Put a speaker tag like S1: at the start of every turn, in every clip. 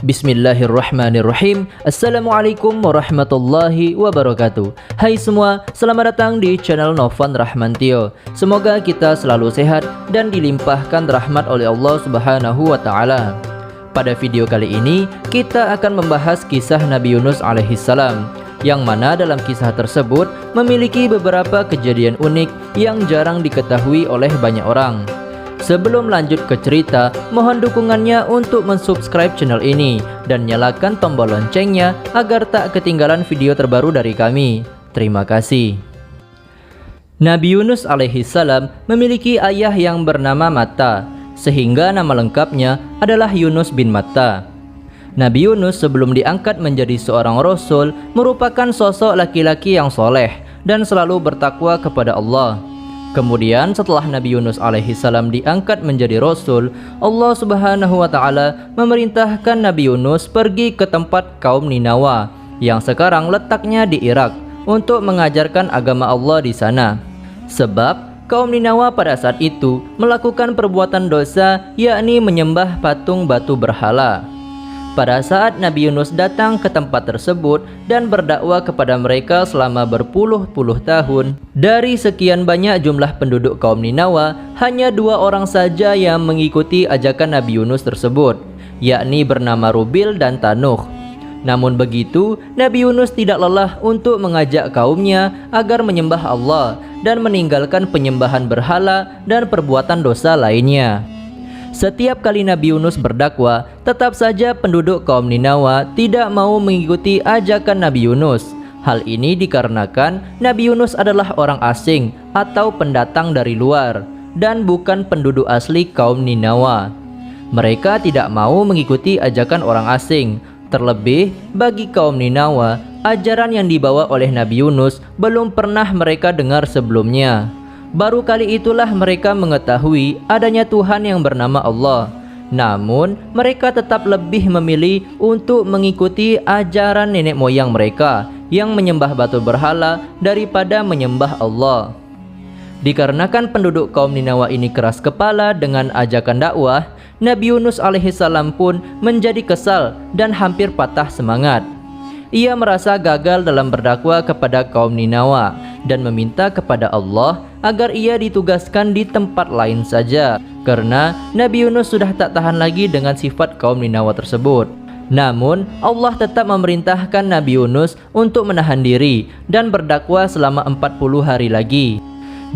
S1: Bismillahirrahmanirrahim. Assalamualaikum warahmatullahi wabarakatuh. Hai semua, selamat datang di channel Novan Rahmantio. Semoga kita selalu sehat dan dilimpahkan rahmat oleh Allah Subhanahu wa Ta'ala. Pada video kali ini kita akan membahas kisah Nabi Yunus alaihissalam, yang mana dalam kisah tersebut memiliki beberapa kejadian unik yang jarang diketahui oleh banyak orang. Sebelum lanjut ke cerita, mohon dukungannya untuk mensubscribe channel ini dan nyalakan tombol loncengnya agar tak ketinggalan video terbaru dari kami. Terima kasih. Nabi Yunus alaihissalam memiliki ayah yang bernama Matta, sehingga nama lengkapnya adalah Yunus bin Matta. Nabi Yunus sebelum diangkat menjadi seorang rasul merupakan sosok laki-laki yang soleh dan selalu bertakwa kepada Allah. Kemudian setelah Nabi Yunus alaihissalam diangkat menjadi rasul, Allah Subhanahu wa Ta'ala memerintahkan Nabi Yunus pergi ke tempat kaum Ninawa yang sekarang letaknya di Irak untuk mengajarkan agama Allah di sana. Sebab kaum Ninawa pada saat itu melakukan perbuatan dosa, yakni menyembah patung batu berhala. Pada saat Nabi Yunus datang ke tempat tersebut dan berdakwah kepada mereka selama berpuluh-puluh tahun, dari sekian banyak jumlah penduduk kaum Ninawa, hanya 2 orang saja yang mengikuti ajakan Nabi Yunus tersebut, yakni bernama Rubil dan Tanuh. Namun begitu, Nabi Yunus tidak lelah untuk mengajak kaumnya agar menyembah Allah dan meninggalkan penyembahan berhala dan perbuatan dosa lainnya. Setiap kali Nabi Yunus berdakwah, tetap saja penduduk kaum Ninawa tidak mau mengikuti ajakan Nabi Yunus. Hal ini dikarenakan Nabi Yunus adalah orang asing atau pendatang dari luar dan bukan penduduk asli kaum Ninawa. Mereka tidak mau mengikuti ajakan orang asing. Terlebih bagi kaum Ninawa, ajaran yang dibawa oleh Nabi Yunus belum pernah mereka dengar sebelumnya. Baru kali itulah mereka mengetahui adanya Tuhan yang bernama Allah. Namun mereka tetap lebih memilih untuk mengikuti ajaran nenek moyang mereka yang menyembah batu berhala daripada menyembah Allah. Dikarenakan penduduk kaum Ninawa ini keras kepala dengan ajakan dakwah, Nabi Yunus alaihissalam pun menjadi kesal dan hampir patah semangat. Ia merasa gagal dalam berdakwah kepada kaum Ninawa dan meminta kepada Allah agar ia ditugaskan di tempat lain saja, karena Nabi Yunus sudah tak tahan lagi dengan sifat kaum Ninawa tersebut. Namun Allah tetap memerintahkan Nabi Yunus untuk menahan diri dan berdakwah selama 40 hari lagi.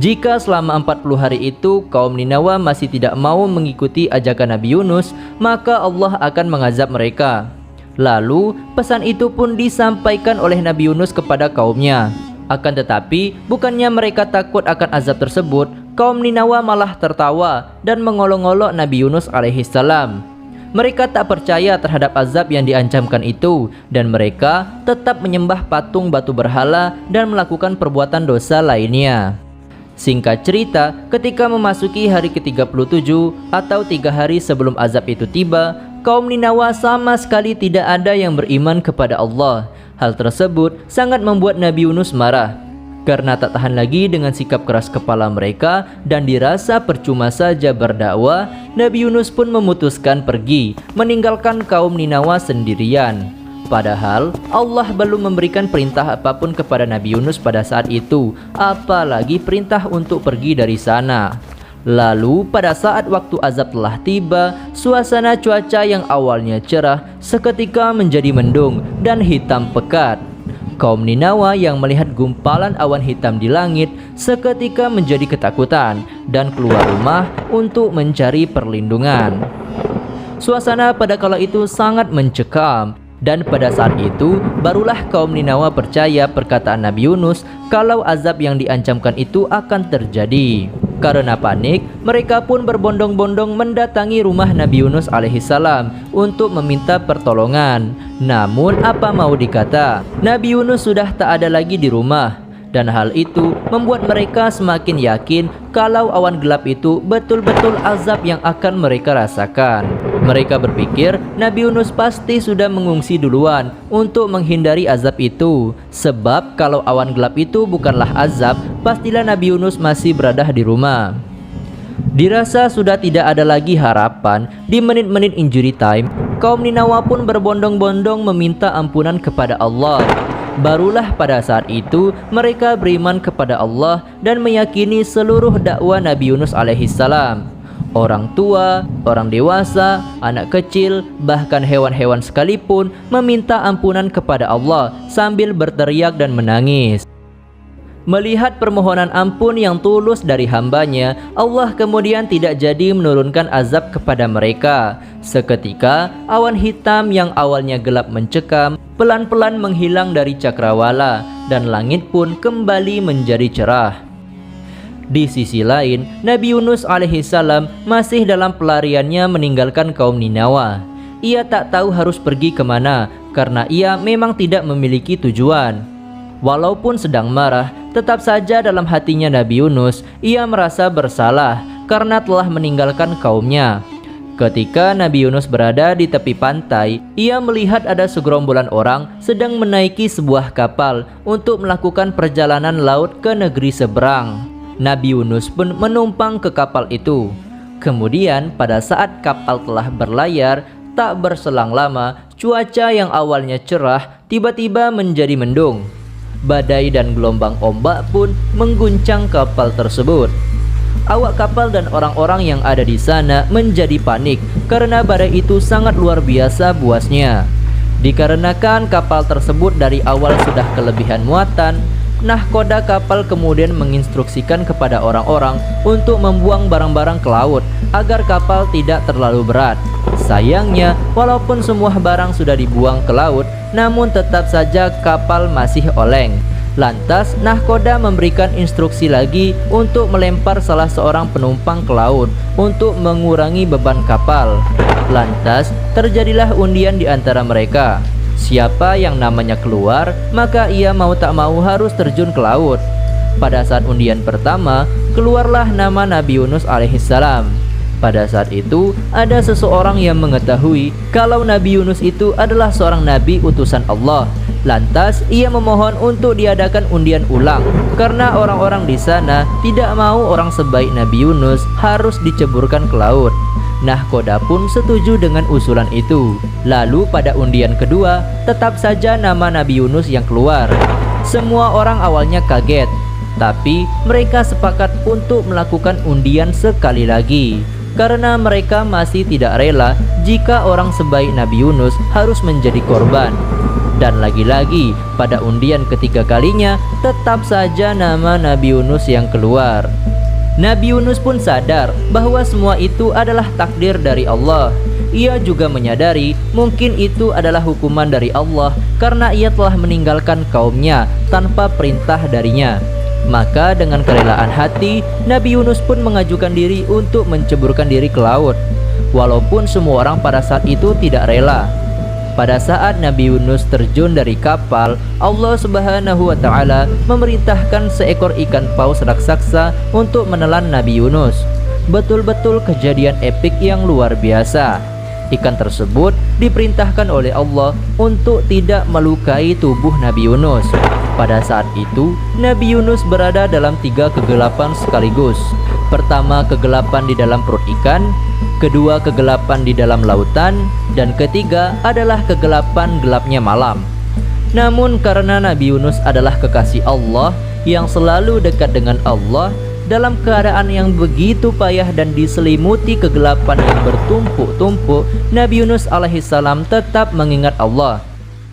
S1: Jika selama 40 hari itu kaum Ninawa masih tidak mau mengikuti ajakan Nabi Yunus, maka Allah akan mengazab mereka. Lalu pesan itu pun disampaikan oleh Nabi Yunus kepada kaumnya. Akan tetapi bukannya mereka takut akan azab tersebut, kaum Ninawa malah tertawa dan mengolok-olok Nabi Yunus alaihissalam. Mereka tak percaya terhadap azab yang diancamkan itu, dan mereka tetap menyembah patung batu berhala dan melakukan perbuatan dosa lainnya. Singkat cerita, ketika memasuki hari ke-37 atau 3 hari sebelum azab itu tiba, kaum Ninawa sama sekali tidak ada yang beriman kepada Allah. Hal tersebut sangat membuat Nabi Yunus marah. Karena tak tahan lagi dengan sikap keras kepala mereka dan dirasa percuma saja berdakwah, Nabi Yunus pun memutuskan pergi, meninggalkan kaum Ninawa sendirian. Padahal Allah belum memberikan perintah apapun kepada Nabi Yunus pada saat itu, apalagi perintah untuk pergi dari sana. Lalu pada saat waktu azab telah tiba, suasana cuaca yang awalnya cerah seketika menjadi mendung dan hitam pekat. Kaum Ninawa yang melihat gumpalan awan hitam di langit seketika menjadi ketakutan dan keluar rumah untuk mencari perlindungan. Suasana pada kala itu sangat mencekam. Dan pada saat itu barulah kaum Ninawa percaya perkataan Nabi Yunus kalau azab yang diancamkan itu akan terjadi. Karena panik, mereka pun berbondong-bondong mendatangi rumah Nabi Yunus alaihissalam untuk meminta pertolongan. Namun apa mau dikata, Nabi Yunus sudah tak ada lagi di rumah. Dan hal itu membuat mereka semakin yakin kalau awan gelap itu betul-betul azab yang akan mereka rasakan. Mereka berpikir Nabi Yunus pasti sudah mengungsi duluan untuk menghindari azab itu. Sebab kalau awan gelap itu bukanlah azab, pastilah Nabi Yunus masih berada di rumah. Dirasa sudah tidak ada lagi harapan di menit-menit injury time, Kaum Ninawa pun berbondong-bondong meminta ampunan kepada Allah. Barulah pada saat itu mereka beriman kepada Allah dan meyakini seluruh dakwah Nabi Yunus alaihissalam. Orang tua, orang dewasa, anak kecil, bahkan hewan-hewan sekalipun meminta ampunan kepada Allah sambil berteriak dan menangis. Melihat permohonan ampun yang tulus dari hambanya, Allah kemudian tidak jadi menurunkan azab kepada mereka. Seketika, awan hitam yang awalnya gelap mencekam pelan-pelan menghilang dari cakrawala dan langit pun kembali menjadi cerah. Di sisi lain, Nabi Yunus alaihissalam masih dalam pelariannya meninggalkan kaum Ninawa. Ia tak tahu harus pergi kemana karena ia memang tidak memiliki tujuan. Walaupun sedang marah, tetap saja dalam hatinya Nabi Yunus, ia merasa bersalah karena telah meninggalkan kaumnya. Ketika Nabi Yunus berada di tepi pantai, ia melihat ada segerombolan orang sedang menaiki sebuah kapal untuk melakukan perjalanan laut ke negeri seberang. Nabi Yunus pun menumpang ke kapal itu. Kemudian pada saat kapal telah berlayar, tak berselang lama, cuaca yang awalnya cerah tiba-tiba menjadi mendung. Badai dan gelombang ombak pun mengguncang kapal tersebut. Awak kapal dan orang-orang yang ada di sana menjadi panik karena badai itu sangat luar biasa buasnya. Dikarenakan kapal tersebut dari awal sudah kelebihan muatan, nahkoda kapal kemudian menginstruksikan kepada orang-orang untuk membuang barang-barang ke laut agar kapal tidak terlalu berat. Sayangnya, walaupun semua barang sudah dibuang ke laut, namun tetap saja kapal masih oleng. Lantas, nahkoda memberikan instruksi lagi untuk melempar salah seorang penumpang ke laut untuk mengurangi beban kapal. Lantas, terjadilah undian di antara mereka. Siapa yang namanya keluar, maka ia mau tak mau harus terjun ke laut. Pada saat undian pertama, keluarlah nama Nabi Yunus alaihissalam. Pada saat itu, ada seseorang yang mengetahui kalau Nabi Yunus itu adalah seorang nabi utusan Allah. Lantas, ia memohon untuk diadakan undian ulang karena orang-orang di sana tidak mau orang sebaik Nabi Yunus harus diceburkan ke laut. Nahkoda pun setuju dengan usulan itu. Lalu pada undian kedua, tetap saja nama Nabi Yunus yang keluar. Semua orang awalnya kaget, tapi mereka sepakat untuk melakukan undian sekali lagi karena mereka masih tidak rela jika orang sebaik Nabi Yunus harus menjadi korban. Dan lagi-lagi pada undian ketiga kalinya tetap saja nama Nabi Yunus yang keluar. Nabi Yunus pun sadar bahwa semua itu adalah takdir dari Allah. Ia juga menyadari mungkin itu adalah hukuman dari Allah karena ia telah meninggalkan kaumnya tanpa perintah darinya. Maka dengan kerelaan hati, Nabi Yunus pun mengajukan diri untuk menceburkan diri ke laut. Walaupun semua orang pada saat itu tidak rela. Pada saat Nabi Yunus terjun dari kapal, Allah Subhanahu wa Ta'ala memerintahkan seekor ikan paus raksasa untuk menelan Nabi Yunus. Betul-betul kejadian epik yang luar biasa. Ikan tersebut diperintahkan oleh Allah untuk tidak melukai tubuh Nabi Yunus. Pada saat itu, Nabi Yunus berada dalam 3 kegelapan sekaligus. Pertama, kegelapan di dalam perut ikan. Kedua, kegelapan di dalam lautan. Dan ketiga adalah kegelapan gelapnya malam. Namun karena Nabi Yunus adalah kekasih Allah yang selalu dekat dengan Allah, dalam keadaan yang begitu payah dan diselimuti kegelapan yang bertumpuk-tumpuk, Nabi Yunus alaihissalam tetap mengingat Allah.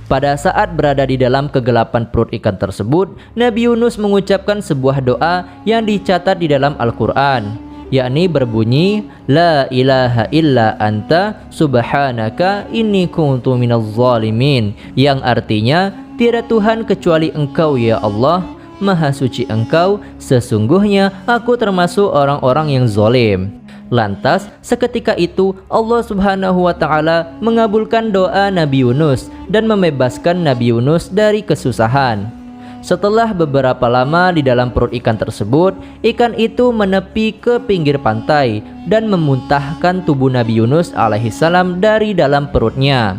S1: Pada saat berada di dalam kegelapan perut ikan tersebut, Nabi Yunus mengucapkan sebuah doa yang dicatat di dalam Al-Quran, yakni berbunyi, La ilaha illa anta subhanaka inni kuntu minaz zalimin, yang artinya, tiada Tuhan kecuali Engkau ya Allah, Maha suci Engkau, sesungguhnya aku termasuk orang-orang yang zalim. Lantas seketika itu Allah Subhanahu wa Ta'ala mengabulkan doa Nabi Yunus dan membebaskan Nabi Yunus dari kesusahan. Setelah beberapa lama di dalam perut ikan tersebut, ikan itu menepi ke pinggir pantai dan memuntahkan tubuh Nabi Yunus alaihissalam dari dalam perutnya.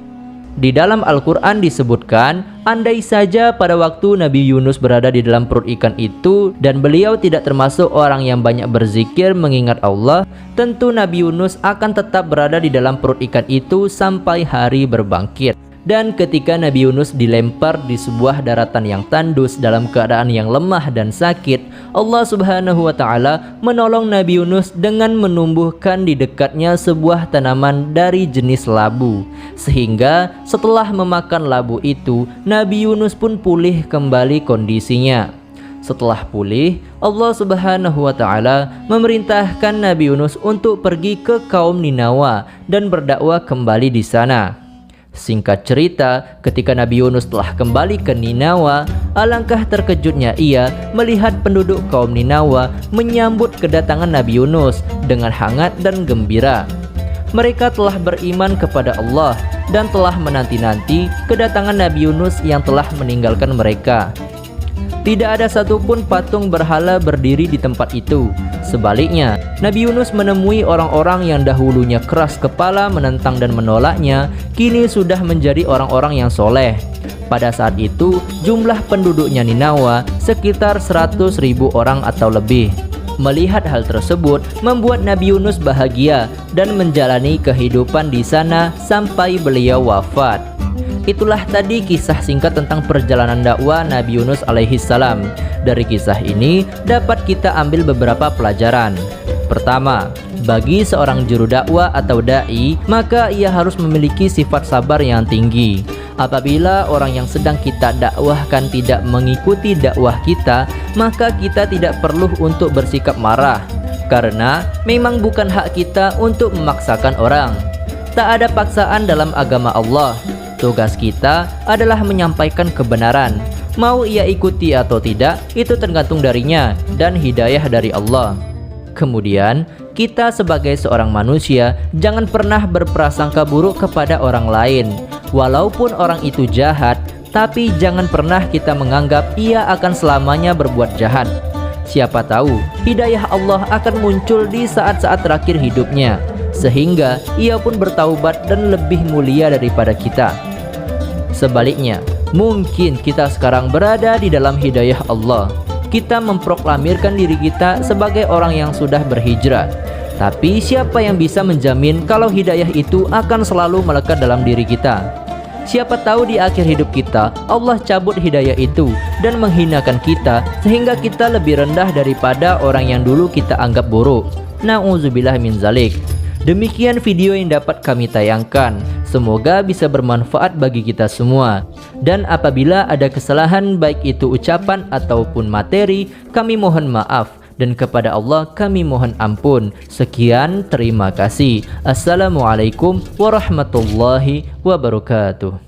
S1: Di dalam Al-Quran disebutkan, andai saja pada waktu Nabi Yunus berada di dalam perut ikan itu dan beliau tidak termasuk orang yang banyak berzikir mengingat Allah, tentu Nabi Yunus akan tetap berada di dalam perut ikan itu sampai hari berbangkit. Dan ketika Nabi Yunus dilempar di sebuah daratan yang tandus dalam keadaan yang lemah dan sakit, Allah Subhanahu wa Ta'ala menolong Nabi Yunus dengan menumbuhkan di dekatnya sebuah tanaman dari jenis labu, sehingga setelah memakan labu itu, Nabi Yunus pun pulih kembali kondisinya. Setelah pulih, Allah Subhanahu wa Ta'ala memerintahkan Nabi Yunus untuk pergi ke kaum Ninawa dan berdakwah kembali di sana. Singkat cerita, ketika Nabi Yunus telah kembali ke Ninawa, alangkah terkejutnya ia melihat penduduk kaum Ninawa menyambut kedatangan Nabi Yunus dengan hangat dan gembira. Mereka telah beriman kepada Allah dan telah menanti-nanti kedatangan Nabi Yunus yang telah meninggalkan mereka. Tidak ada satupun patung berhala berdiri di tempat itu. Sebaliknya, Nabi Yunus menemui orang-orang yang dahulunya keras kepala menentang dan menolaknya, kini sudah menjadi orang-orang yang soleh. Pada saat itu, jumlah penduduknya Ninawa sekitar 100.000 orang atau lebih. Melihat hal tersebut membuat Nabi Yunus bahagia dan menjalani kehidupan di sana sampai beliau wafat. Itulah tadi kisah singkat tentang perjalanan dakwah Nabi Yunus alaihissalam. Dari kisah ini dapat kita ambil beberapa pelajaran. Pertama, bagi seorang juru dakwah atau dai, maka ia harus memiliki sifat sabar yang tinggi. Apabila orang yang sedang kita dakwahkan tidak mengikuti dakwah kita, maka kita tidak perlu untuk bersikap marah, karena memang bukan hak kita untuk memaksakan orang. Tak ada paksaan dalam agama Allah. Tugas kita adalah menyampaikan kebenaran. Mau ia ikuti atau tidak, itu tergantung darinya dan hidayah dari Allah. Kemudian, kita sebagai seorang manusia jangan pernah berprasangka buruk kepada orang lain. Walaupun orang itu jahat, tapi jangan pernah kita menganggap ia akan selamanya berbuat jahat. Siapa tahu, hidayah Allah akan muncul di saat-saat terakhir hidupnya, sehingga ia pun bertaubat dan lebih mulia daripada kita. Sebaliknya, mungkin kita sekarang berada di dalam hidayah Allah. Kita memproklamirkan diri kita sebagai orang yang sudah berhijrah. Tapi siapa yang bisa menjamin kalau hidayah itu akan selalu melekat dalam diri kita? Siapa tahu di akhir hidup kita Allah cabut hidayah itu dan menghinakan kita sehingga kita lebih rendah daripada orang yang dulu kita anggap buruk. Na'udzubillah min zalik. Demikian video yang dapat kami tayangkan. Semoga bisa bermanfaat bagi kita semua. Dan apabila ada kesalahan baik itu ucapan ataupun materi, kami mohon maaf. Dan kepada Allah kami mohon ampun. Sekian, terima kasih. Assalamualaikum warahmatullahi wabarakatuh.